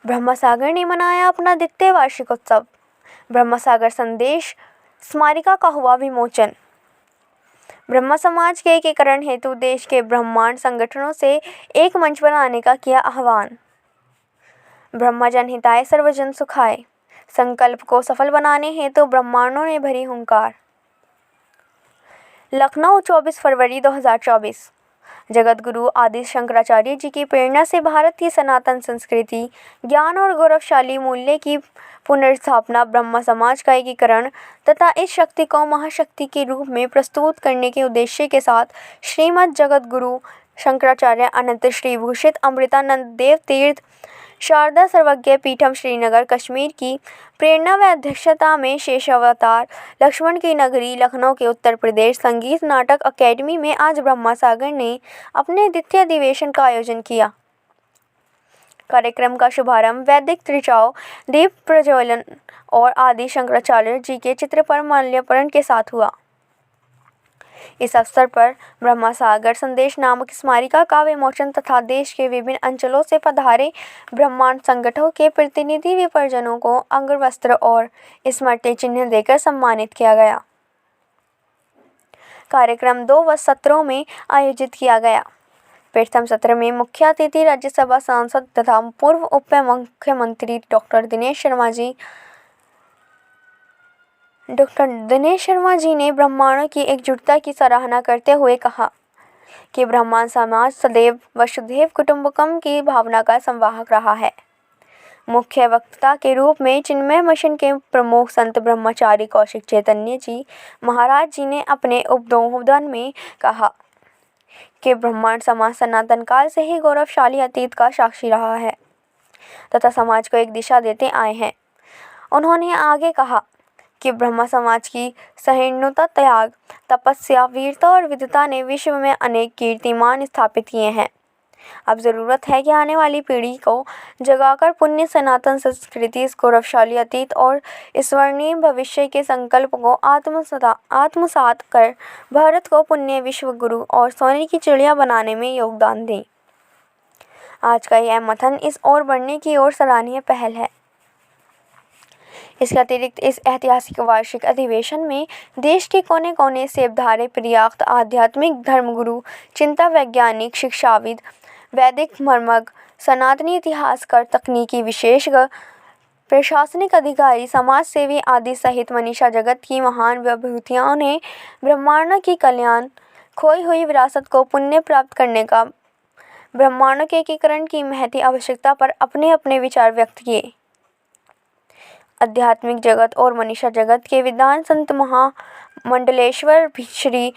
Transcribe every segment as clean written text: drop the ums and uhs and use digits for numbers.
ब्रह्मसागर ने मनाया अपना द्वितीय वार्षिकोत्सव। ब्रह्मसागर संदेश स्मारिका का हुआ विमोचन। ब्रह्म समाज के एकीकरण हेतु देश के ब्रह्मांड संगठनों से एक मंच पर आने का किया आह्वान। ब्रह्म जन हिताय सर्वजन सुखाय संकल्प को सफल बनाने हेतु ब्रह्मांडों ने भरी हुंकार। लखनऊ 24 फरवरी 2024। जगत गुरु आदि शंकराचार्य जी की प्रेरणा से भारत की सनातन संस्कृति, ज्ञान और गौरवशाली मूल्य की पुनर्स्थापना, ब्रह्म समाज का एकीकरण तथा इस शक्ति को महाशक्ति के रूप में प्रस्तुत करने के उद्देश्य के साथ श्रीमद् जगत गुरु शंकराचार्य अनंत श्री भूषित अमृतानंद देव तीर्थ शारदा सर्वज्ञ पीठम श्रीनगर कश्मीर की प्रेरणा व अध्यक्षता में शेषावतार लक्ष्मण की नगरी लखनऊ के उत्तर प्रदेश संगीत नाटक अकेडमी में आज ब्रह्मसागर ने अपने द्वितीय अधिवेशन का आयोजन किया। कार्यक्रम का शुभारंभ वैदिक त्रिचाओ, दीप प्रज्वलन और आदि शंकराचार्य जी के चित्र पर माल्यार्पण के साथ हुआ। इस अवसर पर ब्रह्मसागर संदेश नामक स्मारिका का विमोचन तथा देश के विभिन्न अंचलों से पधारे ब्रह्मांड संगठनों के प्रतिनिधि विपर्जनों को अंगवस्त्र और स्मृति चिन्ह देकर सम्मानित किया गया। कार्यक्रम 2 सत्रों में आयोजित किया गया। प्रथम सत्र में मुख्य अतिथि राज्यसभा सांसद तथा पूर्व उप मुख्यमंत्री डॉक्टर दिनेश शर्मा जी ने ब्रह्मांडों की एकजुटता की सराहना करते हुए कहा कि ब्रह्मांड समाज सदैव वसुधैव कुटुंबकम की भावना का संवाहक रहा है। मुख्य वक्ता के रूप में चिन्मय मिशन के प्रमुख संत ब्रह्मचारी कौशिक चैतन्य जी महाराज जी ने अपने उद्बोधन में कहा कि ब्रह्मांड समाज सनातन काल से ही गौरवशाली अतीत का साक्षी रहा है तथा समाज को एक दिशा देते आए हैं। उन्होंने आगे कहा कि ब्रह्म समाज की सहिष्णुता, त्याग, तपस्या, वीरता और विद्वता ने विश्व में अनेक कीर्तिमान स्थापित किए हैं। अब ज़रूरत है कि आने वाली पीढ़ी को जगाकर पुण्य सनातन संस्कृति, इस गौरवशाली अतीत और स्वर्णिम भविष्य के संकल्प को आत्मसात कर भारत को पुण्य विश्व गुरु और सोने की चिड़िया बनाने में योगदान दें। आज का यह मंथन इस ओर बढ़ने की ओर सराहनीय पहल है। इसके अतिरिक्त इस ऐतिहासिक वार्षिक अधिवेशन में देश के कोने कोने से अवधारे पर्याप्त आध्यात्मिक धर्मगुरु, चिंता वैज्ञानिक, शिक्षाविद, वैदिक मर्मज्ञ, सनातनी इतिहासकार, तकनीकी विशेषज्ञ, प्रशासनिक अधिकारी, समाज सेवी आदि सहित मनीषा जगत की महान विभूतियों ने ब्रह्मांड की कल्याण, खोई हुई विरासत को पुण्य प्राप्त करने का, ब्रह्मांड के एकीकरण की महती आवश्यकता पर अपने अपने विचार व्यक्त किए। आध्यात्मिक जगत और मनीषा जगत के विद्वान संत महामंडलेश्वर श्री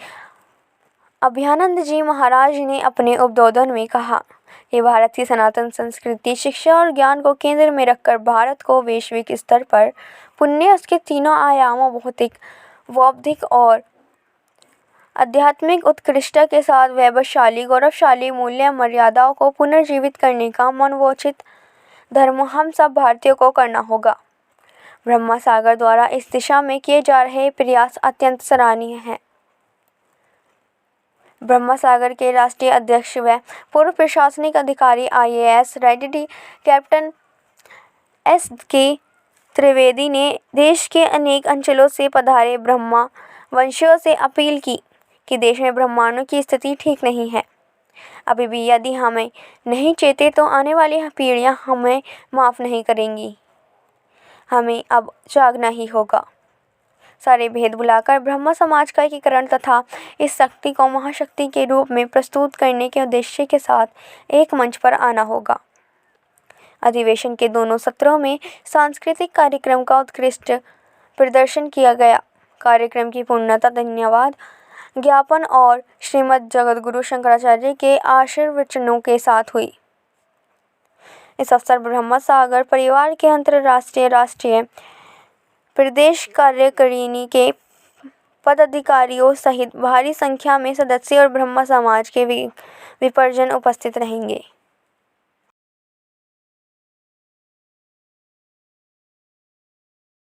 अभयानंद जी महाराज ने अपने उद्बोधन में कहा कि भारत की सनातन संस्कृति, शिक्षा और ज्ञान को केंद्र में रखकर भारत को वैश्विक स्तर पर पुण्य, उसके तीनों आयामों भौतिक, बौद्धिक और आध्यात्मिक उत्कृष्टता के साथ वैभवशाली, गौरवशाली मूल्य मर्यादाओं को पुनर्जीवित करने का मनवोचित धर्म हम सब भारतीयों को करना होगा। ब्रह्मसागर द्वारा इस दिशा में किए जा रहे प्रयास अत्यंत सराहनीय हैं। ब्रह्मसागर के राष्ट्रीय अध्यक्ष व पूर्व प्रशासनिक अधिकारी IAS रेडिडी कैप्टन S.K. त्रिवेदी ने देश के अनेक अंचलों से पधारे ब्रह्मा वंशियों से अपील की कि देश में ब्राह्मणों की स्थिति ठीक नहीं है। अभी भी यदि हमें नहीं चेते तो आने वाली पीढ़ियां हमें माफ़ नहीं करेंगी। हमें अब जागना ही होगा। सारे भेद भुलाकर ब्रह्म समाज का एकीकरण तथा इस शक्ति को महाशक्ति के रूप में प्रस्तुत करने के उद्देश्य के साथ एक मंच पर आना होगा। अधिवेशन के दोनों सत्रों में सांस्कृतिक कार्यक्रम का उत्कृष्ट प्रदर्शन किया गया। कार्यक्रम की पूर्णता धन्यवाद ज्ञापन और श्रीमद् जगतगुरु शंकराचार्य के आशीर्वचनों के साथ हुई। इस अवसर पर ब्रह्मसागर परिवार के अंतर्राष्ट्रीय, राष्ट्रीय, प्रदेश कार्यकारिणी के पदाधिकारियों सहित भारी संख्या में सदस्य और ब्रह्म समाज के विपर्जन उपस्थित रहेंगे।